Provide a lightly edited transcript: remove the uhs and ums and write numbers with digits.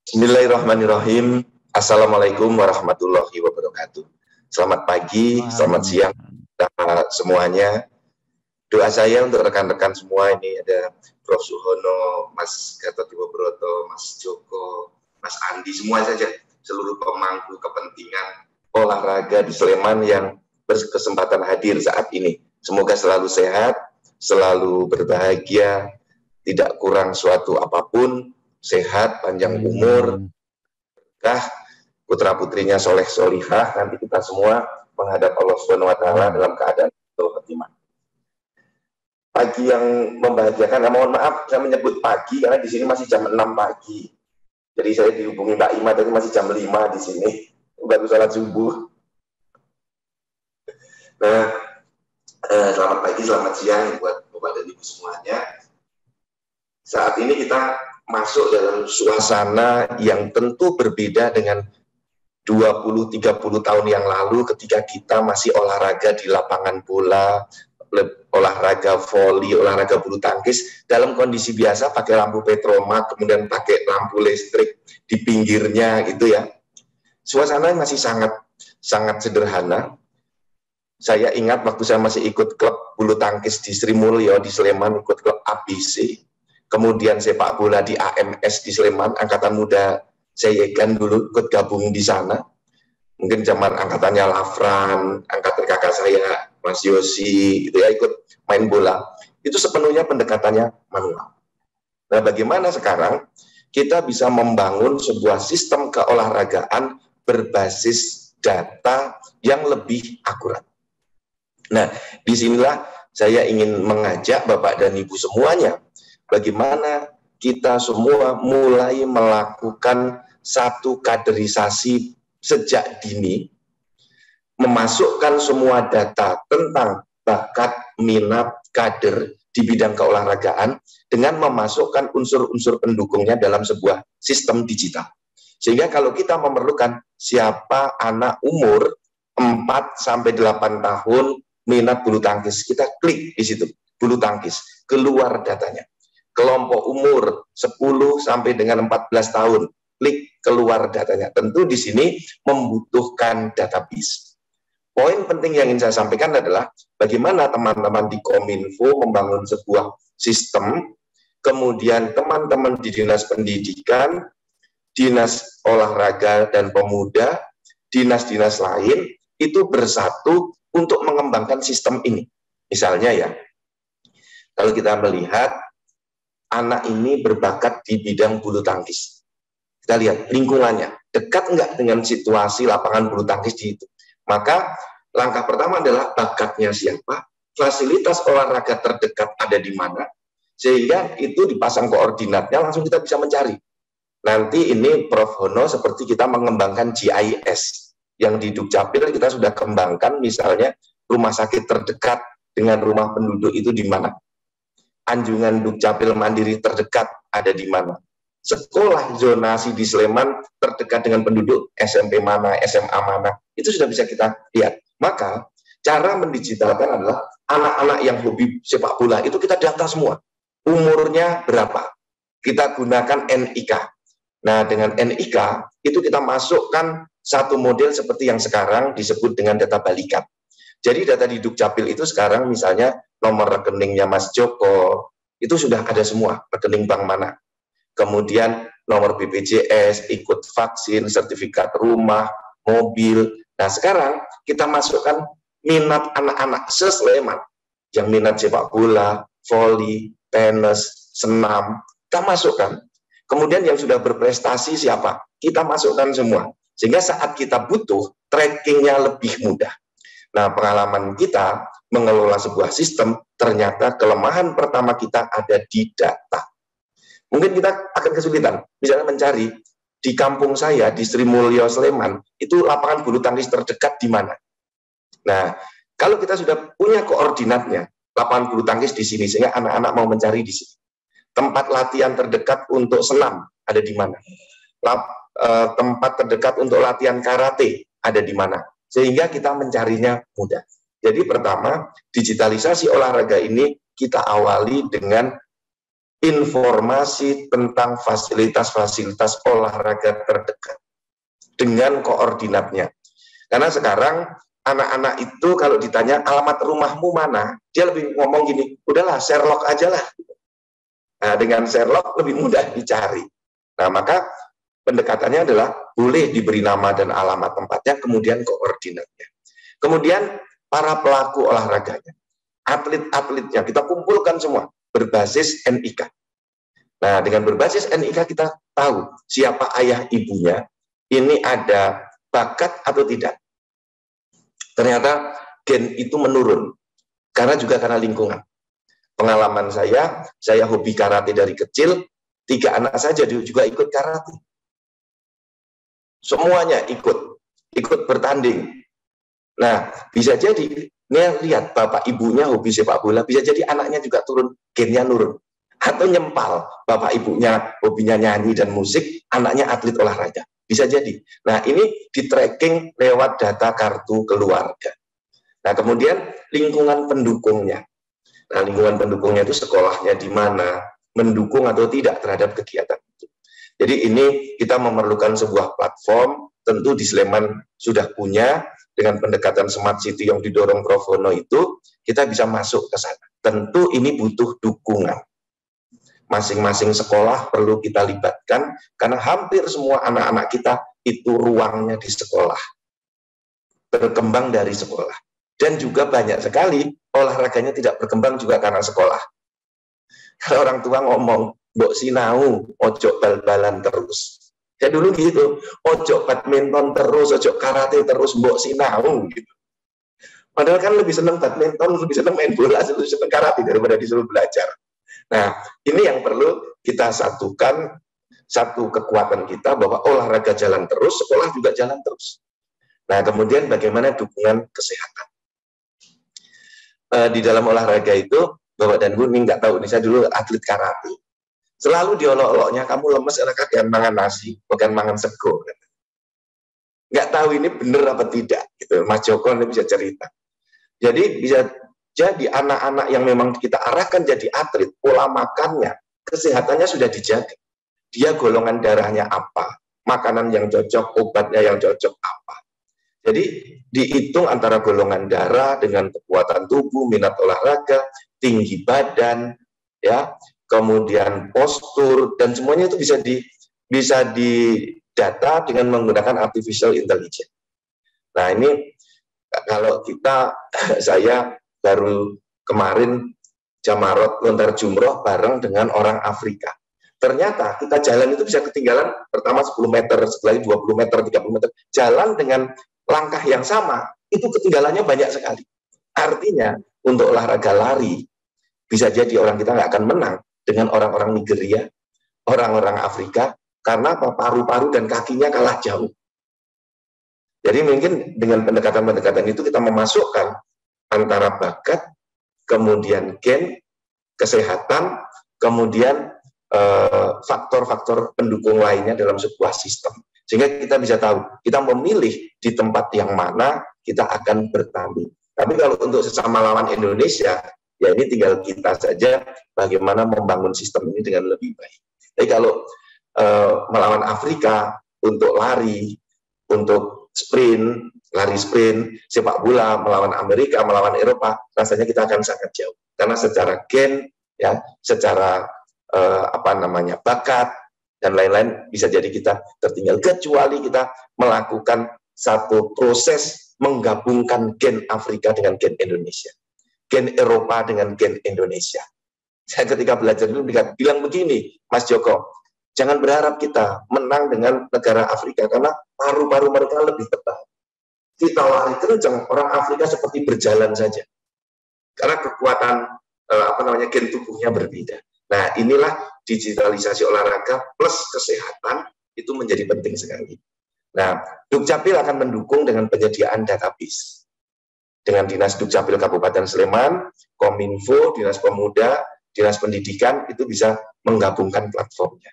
Bismillahirrahmanirrahim. Assalamualaikum warahmatullahi wabarakatuh. Selamat pagi, selamat siang semuanya. Doa saya untuk rekan-rekan semua ini ada Prof. Suhono, Mas Gatot Broto, Mas Joko, Mas Andi, semua saja, seluruh pemangku kepentingan olahraga di Sleman yang berkesempatan hadir saat ini. Semoga selalu sehat, selalu berbahagia, tidak kurang suatu apapun, sehat, panjang umur, putra putrinya soleh solihah, nanti kita semua menghadap Allah Subhanahu Wa Taala dalam keadaan khotimah. Pagi yang membahagiakan, mohon maaf saya menyebut pagi karena di sini masih jam 6 pagi. Jadi saya dihubungi Mbak Ima tadi masih jam 5 di sini, baru salat subuh. Nah, selamat pagi, selamat siang buat Bapak dan Ibu semuanya. Saat ini kita masuk dalam suasana yang tentu berbeda dengan 20-30 tahun yang lalu ketika kita masih olahraga di lapangan bola, olahraga voli, olahraga bulu tangkis dalam kondisi biasa pakai lampu petromak, kemudian pakai lampu listrik di pinggirnya gitu ya. Suasana masih sangat sederhana. Saya ingat waktu saya masih ikut klub bulu tangkis di Sri Mulyo di Sleman, ikut klub ABC. Kemudian sepak bola di AMS di Sleman, angkatan muda Sayegan dulu ikut gabung di sana. Mungkin zaman angkatannya Lafran, angkatan kakak saya Mas Yosi, itu ya ikut main bola. Itu sepenuhnya pendekatannya manual. Nah, bagaimana sekarang kita bisa membangun sebuah sistem keolahragaan berbasis data yang lebih akurat. Nah, disinilah saya ingin mengajak Bapak dan Ibu semuanya, bagaimana kita semua mulai melakukan satu kaderisasi sejak dini, memasukkan semua data tentang bakat, minat, kader di bidang keolahragaan dengan memasukkan unsur-unsur pendukungnya dalam sebuah sistem digital. Sehingga kalau kita memerlukan siapa anak umur 4-8 tahun minat bulu tangkis, kita klik di situ, bulu tangkis, keluar datanya. Kelompok umur 10 sampai dengan 14 tahun, klik keluar datanya. Tentu di sini membutuhkan database. Poin penting yang ingin saya sampaikan adalah bagaimana teman-teman di Kominfo membangun sebuah sistem, kemudian teman-teman di Dinas Pendidikan, Dinas Olahraga dan Pemuda, dinas-dinas lain itu bersatu untuk mengembangkan sistem ini. Misalnya ya, kalau kita melihat anak ini berbakat di bidang bulu tangkis. Kita lihat lingkungannya, dekat enggak dengan situasi lapangan bulu tangkis di itu. Maka langkah pertama adalah bakatnya siapa, fasilitas olahraga terdekat ada di mana, sehingga itu dipasang koordinatnya langsung kita bisa mencari. Nanti ini Prof. Hono seperti kita mengembangkan GIS, yang di Dukcapil kita sudah kembangkan misalnya rumah sakit terdekat dengan rumah penduduk itu di mana. Anjungan Dukcapil Mandiri terdekat ada di mana? Sekolah zonasi di Sleman terdekat dengan penduduk SMP mana, SMA mana, itu sudah bisa kita lihat. Maka cara mendigitalkan adalah anak-anak yang hobi sepak bola itu kita data semua. Umurnya berapa? Kita gunakan NIK. Nah, dengan NIK itu kita masukkan satu model seperti yang sekarang disebut dengan data balikat. Jadi data di Dukcapil itu sekarang misalnya nomor rekeningnya Mas Joko, itu sudah ada semua, rekening bank mana. Kemudian nomor BPJS, ikut vaksin, sertifikat rumah, mobil. Nah sekarang kita masukkan minat anak-anak se-Sleman, yang minat sepak bola, voli, tenis, senam, kita masukkan. Kemudian yang sudah berprestasi siapa? Kita masukkan semua. Sehingga saat kita butuh, trackingnya lebih mudah. Nah, pengalaman kita mengelola sebuah sistem, ternyata kelemahan pertama kita ada di data. Mungkin kita akan kesulitan, misalnya mencari di kampung saya, di Sri Mulyo, Sleman, itu lapangan bulu tangkis terdekat di mana. Nah, kalau kita sudah punya koordinatnya, lapangan bulu tangkis di sini, sehingga anak-anak mau mencari di sini. Tempat latihan terdekat untuk senam ada di mana. Tempat terdekat untuk latihan karate ada di mana. Sehingga kita mencarinya mudah. Jadi pertama, digitalisasi olahraga ini kita awali dengan informasi tentang fasilitas-fasilitas olahraga terdekat dengan koordinatnya. Karena sekarang anak-anak itu kalau ditanya alamat rumahmu mana, dia lebih ngomong gini, udahlah Sherlock aja lah. Nah, dengan Sherlock lebih mudah dicari. Nah, maka pendekatannya adalah boleh diberi nama dan alamat tempatnya, kemudian koordinatnya. Kemudian para pelaku olahraganya, atlet-atletnya kita kumpulkan semua berbasis NIK. Nah, dengan berbasis NIK kita tahu siapa ayah ibunya, ini ada bakat atau tidak. Ternyata gen itu menurun, karena lingkungan. Pengalaman saya hobi karate dari kecil, 3 anak saja juga ikut karate. Semuanya ikut bertanding. Nah, bisa jadi, lihat bapak ibunya hobi sepak bola, bisa jadi anaknya juga turun, gennya nurun. Atau nyempal, bapak ibunya hobinya nyanyi dan musik, anaknya atlet olahraga. Bisa jadi. Nah, ini di-tracking lewat data kartu keluarga. Nah, kemudian lingkungan pendukungnya. Nah, lingkungan pendukungnya itu sekolahnya di mana, mendukung atau tidak terhadap kegiatan itu. Jadi ini kita memerlukan sebuah platform, tentu di Sleman sudah punya, dengan pendekatan Smart City yang didorong Prof. Hono itu, kita bisa masuk ke sana. Tentu ini butuh dukungan. Masing-masing sekolah perlu kita libatkan, karena hampir semua anak-anak kita itu ruangnya di sekolah, berkembang dari sekolah. Dan juga banyak sekali olahraganya tidak berkembang juga karena sekolah. Kalau orang tua ngomong, mbok sinau, ojo bal-balan terus. Ya dulu gitu, ojo badminton terus, ojo karate terus, mbok sinau gitu. Padahal kan lebih senang badminton, lebih senang main bola, lebih senang karate daripada disuruh belajar. Nah, ini yang perlu kita satukan, satu kekuatan kita bahwa olahraga jalan terus, sekolah juga jalan terus. Nah, kemudian bagaimana dukungan kesehatan. Di dalam olahraga itu, Bapak dan Bu, ini nggak tahu, ini saya dulu atlet karate. Selalu diolok-oloknya, kamu lemes karena kakean mangan nasi, bukan mangan sego. Nggak tahu ini benar apa tidak. Gitu. Mas Joko ini bisa cerita. Jadi bisa jadi anak-anak yang memang kita arahkan jadi atlet, pola makannya, kesehatannya sudah dijaga. Dia golongan darahnya apa, makanan yang cocok, obatnya yang cocok apa. Jadi dihitung antara golongan darah dengan kekuatan tubuh, minat olahraga, tinggi badan, ya, kemudian postur, dan semuanya itu bisa didata dengan menggunakan artificial intelligence. Nah ini kalau saya baru kemarin Jamarot lontar jumroh bareng dengan orang Afrika. Ternyata kita jalan itu bisa ketinggalan pertama 10 meter, setelah 20 meter, 30 meter. Jalan dengan langkah yang sama, itu ketinggalannya banyak sekali. Artinya untuk olahraga lari, bisa jadi orang kita nggak akan menang dengan orang-orang Nigeria, orang-orang Afrika, karena paru-paru dan kakinya kalah jauh. Jadi mungkin dengan pendekatan-pendekatan itu kita memasukkan antara bakat, kemudian gen, kesehatan, kemudian faktor-faktor pendukung lainnya dalam sebuah sistem. Sehingga kita bisa tahu, kita memilih di tempat yang mana kita akan bertanding. Tapi kalau untuk sesama lawan Indonesia, ya ini tinggal kita saja bagaimana membangun sistem ini dengan lebih baik. Tapi kalau melawan Afrika, untuk lari, untuk sprint, lari sprint, sepak bola, melawan Amerika, melawan Eropa, rasanya kita akan sangat jauh. Karena secara gen, ya, secara bakat, dan lain-lain, bisa jadi kita tertinggal. Kecuali kita melakukan satu proses menggabungkan gen Afrika dengan gen Indonesia. Gen Eropa dengan gen Indonesia. Saya ketika belajar dulu bilang begini, Mas Joko, jangan berharap kita menang dengan negara Afrika, karena paru-paru mereka lebih tebal. Kita lari kencang, orang Afrika seperti berjalan saja. Karena kekuatan gen tubuhnya berbeda. Nah, inilah digitalisasi olahraga plus kesehatan itu menjadi penting sekali. Nah, Dukcapil akan mendukung dengan penyediaan database. Dengan Dinas Dukcapil Kabupaten Sleman, Kominfo, Dinas Pemuda, Dinas Pendidikan itu bisa menggabungkan platformnya.